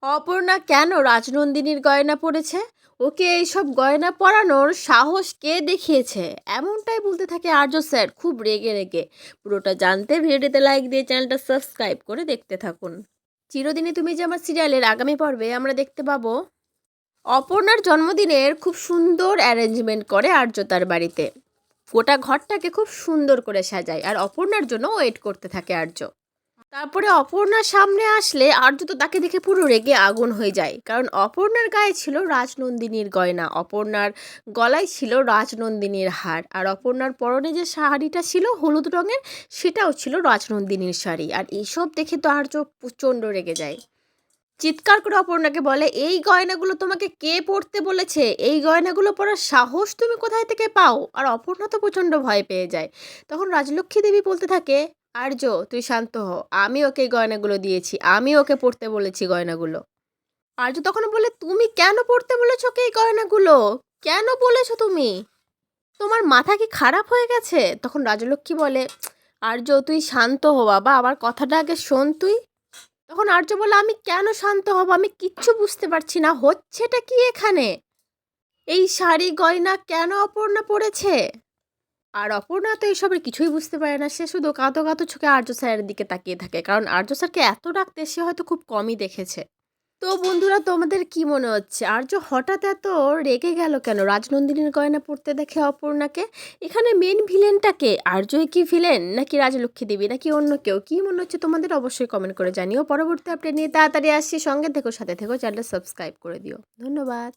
অপর্ণা কেন রাজনন্দিনীর গয়না পরেছে? ওকে এইসব গয়না পরানোর সাহস কে দেখিয়েছে? এমনটাই বলতে থাকে আর্য স্যার খুব রেগে রেগে। পুরোটা জানতে ভিডিওটিতে লাইক দিয়ে চ্যানেলটা সাবস্ক্রাইব করে দেখতে থাকুন। চিরদিনই তুমি যে আমার সিরিয়ালের আগামী পর্বে আমরা দেখতে পাবো অপর্ণার জন্মদিনের খুব সুন্দর অ্যারেঞ্জমেন্ট করে আর্য তার বাড়িতে। গোটা ঘরটাকে খুব সুন্দর করে সাজায় আর অপর্ণার জন্য ওয়েট করতে থাকে আর্য। তারপরে অপর্ণার সামনে আসলে আর্য তো তাকে দেখে পুরো রেগে আগুন হয়ে যায়, কারণ অপর্ণার গায়ে ছিল রাজনন্দিনীর গয়না, অপর্ণার গলায় ছিল রাজনন্দিনীর হার, আর অপর্ণার পরনে যে শাড়িটা ছিল হলুদ রঙের সেটাও ছিল রাজনন্দিনীর শাড়ি। আর এইসব দেখে তো আর্য প্রচণ্ড রেগে যায়, চিৎকার করে অপর্ণাকে বলে, এই গয়নাগুলো তোমাকে কে পরতে বলেছে? এই গয়নাগুলো পরার সাহস তুমি কোথায় থেকে পাও? আর অপর্ণা তো প্রচণ্ড ভয় পেয়ে যায়। তখন রাজলক্ষ্মী দেবী বলতে থাকে, আর্য তুই শান্ত হ, আমি ওকে এই গয়নাগুলো দিয়েছি, আমি ওকে পরতে বলেছি গয়নাগুলো। আর্য তখন বলে, তুমি কেন পরতে বলেছো ওকে এই গয়নাগুলো? কেন বলেছো তুমি? তোমার মাথা কি খারাপ হয়ে গেছে? তখন রাজলক্ষ্মী বলে, আর্য তুই শান্ত হো বাবা, আমার কথাটা আগে শোন তুই। তখন আর্য বলে, আমি কেন শান্ত হব? আমি কিচ্ছু বুঝতে পারছি না, হচ্ছেটা কি এখানে? এই শাড়ি গয়না কেন অপর্ণা পড়েছে? আর অপর্ণা তো এইসবের কিছুই বুঝতে পারে না, সে শুধু কাঁদো কাঁদো চোখে আর্য স্যারের দিকে তাকিয়ে থাকে, কারণ আর্য স্যারকে এত ডাকতে সে হয়তো খুব কমই দেখেছে। তো বন্ধুরা, তোমাদের কি মনে হচ্ছে আর্য হঠাৎ এত রেগে গেল কেন রাজনন্দিনীর গয়না পরতে দেখে অপর্ণাকে? এখানে মেন ভিলেনটাকে আর্যই কি ভিলেন, নাকি রাজলক্ষ্মী দেবী, নাকি অন্য কেউ? কি মনে হচ্ছে তোমাদের অবশ্যই কমেন্ট করে জানিও। পরবর্তী আপডেট নিয়ে তাড়াতাড়ি আসছি, সঙ্গে থেকো, সাথে থেকো, চ্যানেলটা সাবস্ক্রাইব করে দিও। ধন্যবাদ।